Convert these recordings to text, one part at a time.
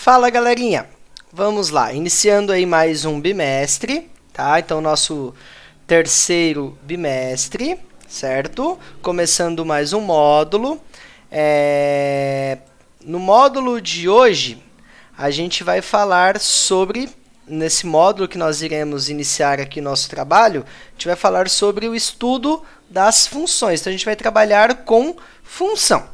Fala, galerinha! Vamos lá, iniciando aí mais um bimestre, tá? Então, nosso terceiro bimestre, certo? Começando mais um módulo. No módulo de hoje, a gente vai falar sobre, nesse módulo que nós iremos iniciar aqui nosso trabalho, a gente vai falar sobre o estudo das funções. Então, a gente vai trabalhar com função.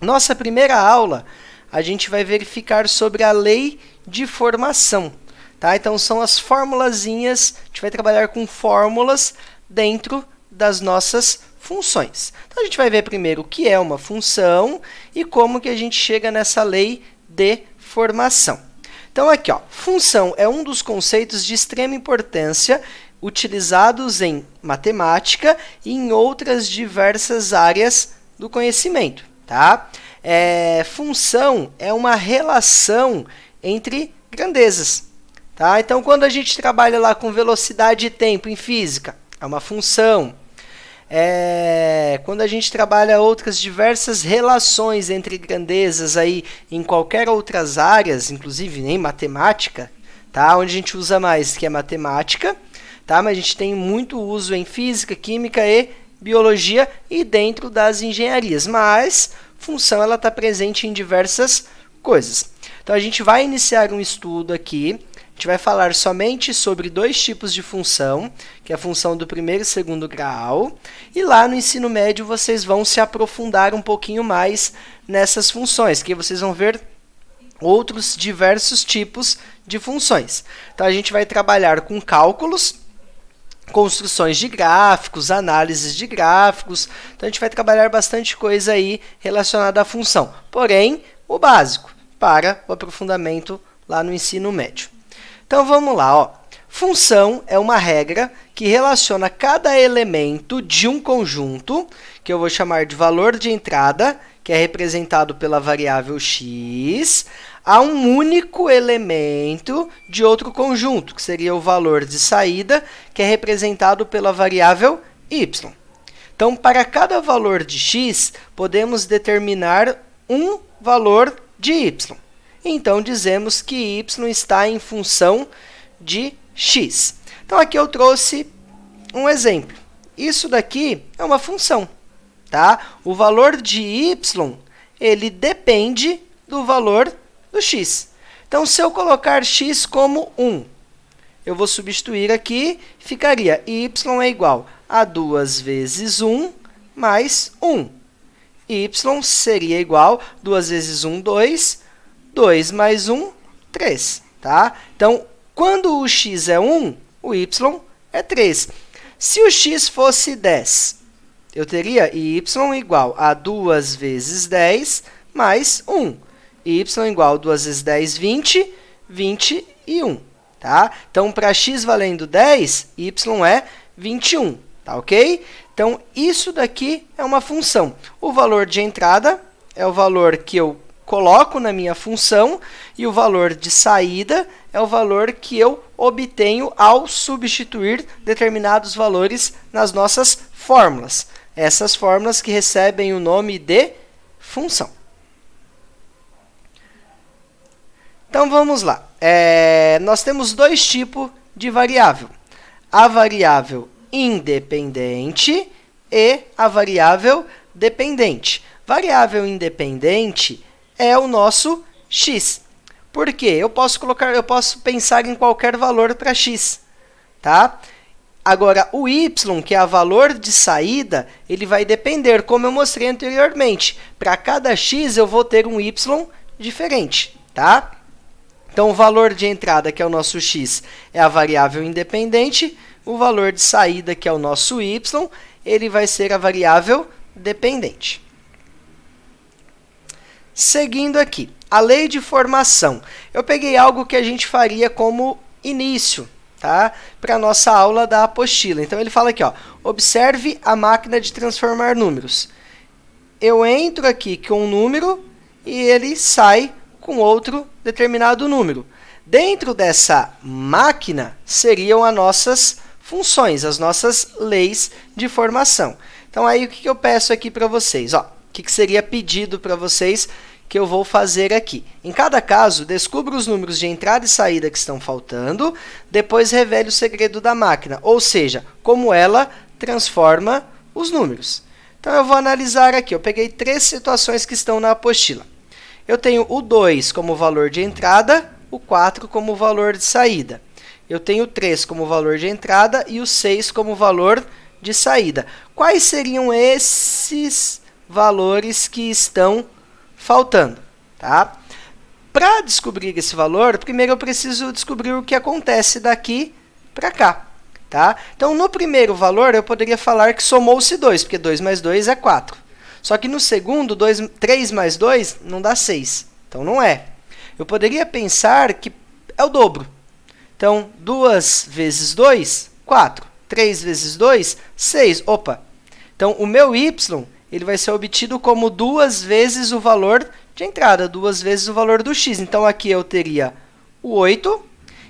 Nossa primeira aula, a gente vai verificar sobre a lei de formação, tá? Então, são as formulazinhas, a gente vai trabalhar com fórmulas dentro das nossas funções. Então, a gente vai ver primeiro o que é uma função e como que a gente chega nessa lei de formação. Então, aqui, ó, função é um dos conceitos de extrema importância utilizados em matemática e em outras diversas áreas do conhecimento, tá? Função é uma relação entre grandezas, tá? Então, quando a gente trabalha lá com velocidade e tempo em física, é uma função. Quando a gente trabalha outras diversas relações entre grandezas aí em qualquer outras áreas, inclusive em matemática, tá? Onde a gente usa mais, que é matemática, tá? Mas a gente tem muito uso em física, química e biologia e dentro das engenharias, mas função ela está presente em diversas coisas. Então, a gente vai iniciar um estudo aqui, a gente vai falar somente sobre dois tipos de função, que é a função do primeiro e segundo grau, e lá no ensino médio vocês vão se aprofundar um pouquinho mais nessas funções, que vocês vão ver outros diversos tipos de funções. Então, a gente vai trabalhar com cálculos, construções de gráficos, análises de gráficos. Então, a gente vai trabalhar bastante coisa aí relacionada à função. Porém, o básico para o aprofundamento lá no ensino médio. Então, vamos lá, ó. Função é uma regra que relaciona cada elemento de um conjunto, que eu vou chamar de valor de entrada, que é representado pela variável x, a um único elemento de outro conjunto, que seria o valor de saída, que é representado pela variável y. Então, para cada valor de x, podemos determinar um valor de y. Então, dizemos que y está em função de x. Então, aqui eu trouxe um exemplo. Isso daqui é uma função, tá? O valor de y, ele depende do valor do x. Então, se eu colocar x como 1, eu vou substituir aqui, ficaria y é igual a 2 vezes 1 mais 1. Y seria igual a 2 vezes 1, 2, 2 mais 1, 3. Tá? Então, quando o x é 1, o y é 3. Se o x fosse 10, eu teria y igual a 2 vezes 10 mais 1. Y igual a 2 vezes 10, 20, 21. Tá? Então, para x valendo 10, y é 21. Tá ok? Então, isso daqui é uma função. O valor de entrada é o valor que eu coloco na minha função e o valor de saída é o valor que eu obtenho ao substituir determinados valores nas nossas fórmulas. Essas fórmulas que recebem o nome de função. Então, vamos lá. Nós temos dois tipos de variável. A variável independente e a variável dependente. Variável independente é o nosso x. Por quê? Eu posso pensar em qualquer valor para x, tá? Agora, o y, que é o valor de saída, ele vai depender, como eu mostrei anteriormente. Para cada x, eu vou ter um y diferente, tá? Então, o valor de entrada, que é o nosso x, é a variável independente. O valor de saída, que é o nosso y, ele vai ser a variável dependente. Seguindo aqui, a lei de formação. Eu peguei algo que a gente faria como início, tá? Para a nossa aula da apostila. Então, ele fala aqui, ó, observe a máquina de transformar números. Eu entro aqui com um número e ele sai com outro determinado número. Dentro dessa máquina seriam as nossas funções, as nossas leis de formação. Então, aí o que eu peço aqui para vocês? Ó, o que seria pedido para vocês que eu vou fazer aqui? Em cada caso, descubra os números de entrada e saída que estão faltando, depois revele o segredo da máquina, ou seja, como ela transforma os números. Então, eu vou analisar aqui. Eu peguei 3 situações que estão na apostila. Eu tenho o 2 como valor de entrada, o 4 como valor de saída. Eu tenho o 3 como valor de entrada e o 6 como valor de saída. Quais seriam esses valores que estão faltando? Tá? Para descobrir esse valor, primeiro eu preciso descobrir o que acontece daqui para cá. Tá? Então, no primeiro valor, eu poderia falar que somou-se 2, porque 2 mais 2 é 4. Só que no segundo, 3 mais 2 não dá 6. Então, não é. Eu poderia pensar que é o dobro. Então, 2 vezes 2, 4. 3 vezes 2, 6. Opa! Então, o meu y ele vai ser obtido como 2 vezes o valor de entrada, 2 vezes o valor do x. Então, aqui eu teria o 8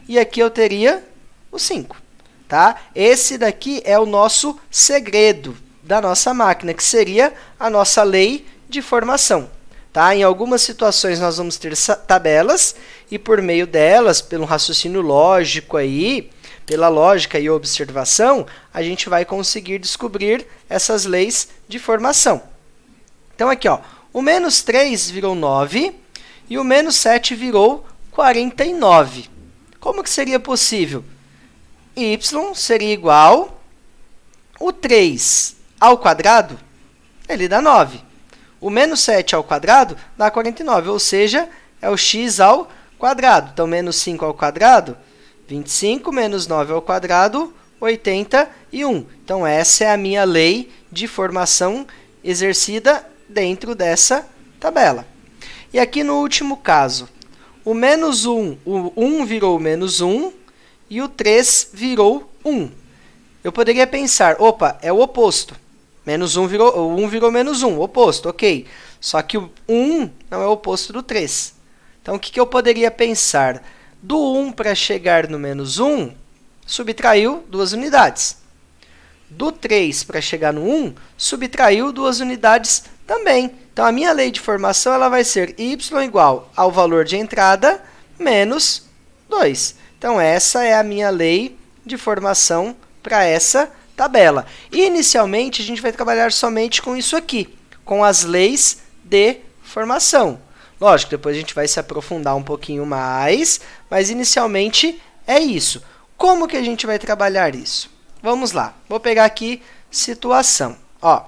e aqui eu teria o 5. Tá? Esse daqui é o nosso segredo da nossa máquina, que seria a nossa lei de formação. Tá? Em algumas situações, nós vamos ter tabelas e, por meio delas, pelo raciocínio lógico, aí, pela lógica e observação, a gente vai conseguir descobrir essas leis de formação. Então, aqui, ó, o menos 3 virou 9 e o menos 7 virou 49. Como que seria possível? Y seria igual o 3 ao quadrado, ele dá 9. O menos 7 ao quadrado dá 49, ou seja, é o x ao quadrado. Então, menos 5 ao quadrado, 25, menos 9 ao quadrado, 81. Então, essa é a minha lei de formação exercida dentro dessa tabela. E aqui no último caso, o menos 1, o 1 virou menos 1, e o 3 virou 1. Eu poderia pensar, opa, é o oposto. Menos 1 virou, o 1 virou menos 1, oposto, ok. Só que o 1 não é o oposto do 3. Então, o que eu poderia pensar? Do 1 para chegar no menos 1, subtraiu 2 unidades. Do 3 para chegar no 1, subtraiu 2 unidades também. Então, a minha lei de formação ela vai ser y igual ao valor de entrada menos 2. Então, essa é a minha lei de formação para essa tabela. Inicialmente, a gente vai trabalhar somente com isso aqui, com as leis de formação. Lógico, depois a gente vai se aprofundar um pouquinho mais, mas inicialmente é isso. Como que a gente vai trabalhar isso? Vamos lá. Vou pegar aqui situação. Ó,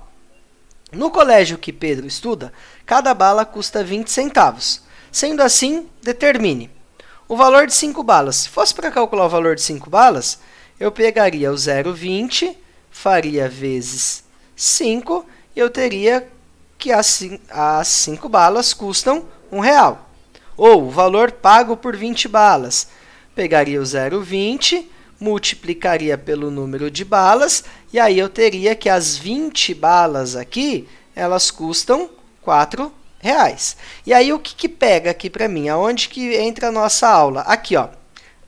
no colégio que Pedro estuda, cada bala custa 20 centavos. Sendo assim, determine o valor de 5 balas. Se fosse para calcular o valor de 5 balas, eu pegaria o 0,20, faria vezes 5, e eu teria que as 5 balas custam R$1. Ou o valor pago por 20 balas. Pegaria o 0,20, multiplicaria pelo número de balas, e aí eu teria que as 20 balas aqui, elas custam R$4. E aí, o que pega aqui para mim? Aonde que entra a nossa aula? Aqui, ó,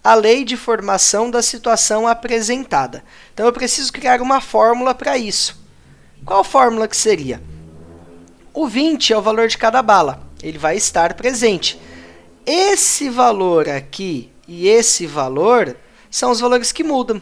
a lei de formação da situação apresentada. Então, eu preciso criar uma fórmula para isso. Qual fórmula que seria? O 20 é o valor de cada bala. Ele vai estar presente. Esse valor aqui e esse valor são os valores que mudam.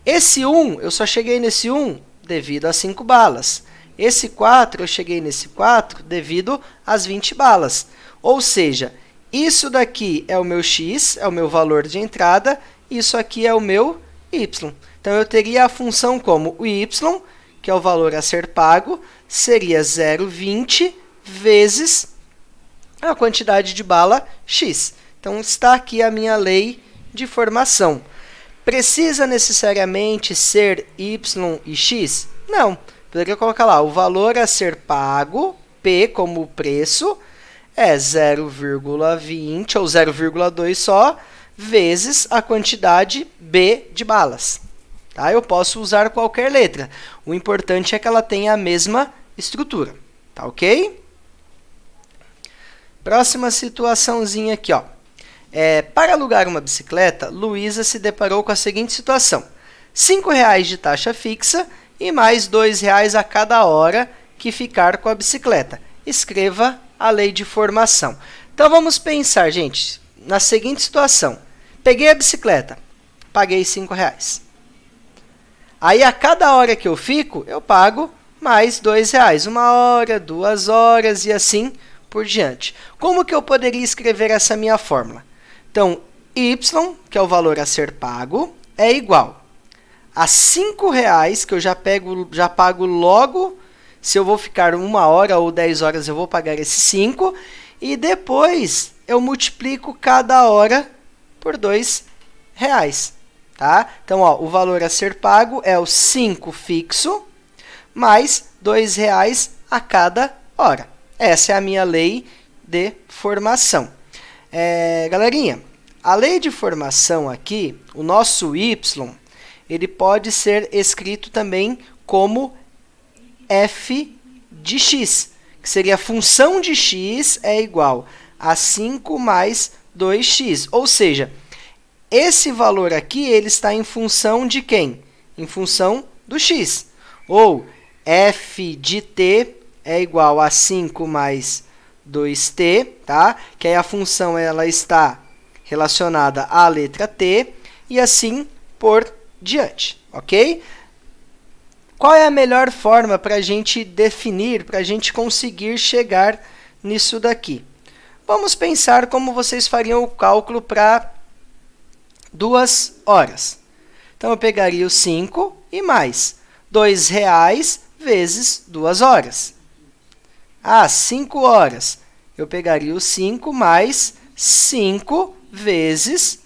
Esse 1, eu só cheguei nesse 1 devido a 5 balas. Esse 4, eu cheguei nesse 4 devido às 20 balas. Ou seja, isso daqui é o meu x, é o meu valor de entrada, isso aqui é o meu y. Então, eu teria a função como o y, que é o valor a ser pago, seria 0,20 vezes a quantidade de bala x. Então, está aqui a minha lei de formação. Precisa necessariamente ser y e x? Não. Poderia colocar lá, o valor a ser pago, P como preço, é 0,20 ou 0,2 só, vezes a quantidade B de balas. Tá? Eu posso usar qualquer letra. O importante é que ela tenha a mesma estrutura. Tá ok? Próxima situaçãozinha aqui, ó. Para alugar uma bicicleta, Luísa se deparou com a seguinte situação. R$ 5,00 de taxa fixa e mais R$ 2,00 a cada hora que ficar com a bicicleta. Escreva a lei de formação. Então, vamos pensar, gente, na seguinte situação. Peguei a bicicleta, paguei R$5. Aí, a cada hora que eu fico, eu pago mais R$2. 1 hora, 2 horas e assim por diante. Como que eu poderia escrever essa minha fórmula? Então, y, que é o valor a ser pago, é igual a R$5, que eu já pago logo. Se eu vou ficar 1 hora ou 10 horas, eu vou pagar esses 5. E depois, eu multiplico cada hora por R$2. Tá? Então, ó, o valor a ser pago é o 5 fixo, mais R$2 a cada hora. Essa é a minha lei de formação. Galerinha, a lei de formação aqui, o nosso y, ele pode ser escrito também como f de x, que seria a função de x é igual a 5 mais 2x. Ou seja, esse valor aqui ele está em função de quem? Em função do x. Ou f de t é igual a 5 mais 2t, tá? Que aí a função ela está relacionada à letra t e assim por diante, ok? Qual é a melhor forma para a gente definir, para a gente conseguir chegar nisso daqui? Vamos pensar como vocês fariam o cálculo para 2 horas. Então, eu pegaria o 5 e mais R$2 vezes 2 horas. 5 horas. Eu pegaria o 5 mais 5 vezes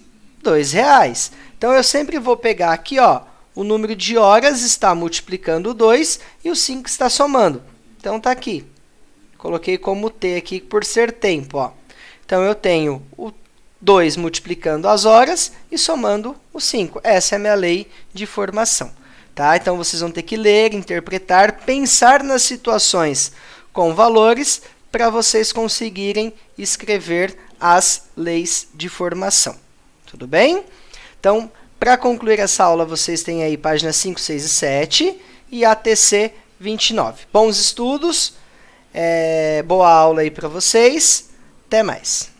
R$2. Então, eu sempre vou pegar aqui, ó, o número de horas está multiplicando o 2 e o 5 está somando. Então, está aqui. Coloquei como t aqui por ser tempo. Ó. Então, eu tenho o 2 multiplicando as horas e somando o 5. Essa é a minha lei de formação. Tá? Então, vocês vão ter que ler, interpretar, pensar nas situações com valores para vocês conseguirem escrever as leis de formação. Tudo bem? Então, para concluir essa aula, vocês têm aí páginas 5, 6 e 7 e ATC 29. Bons estudos, boa aula aí para vocês. Até mais.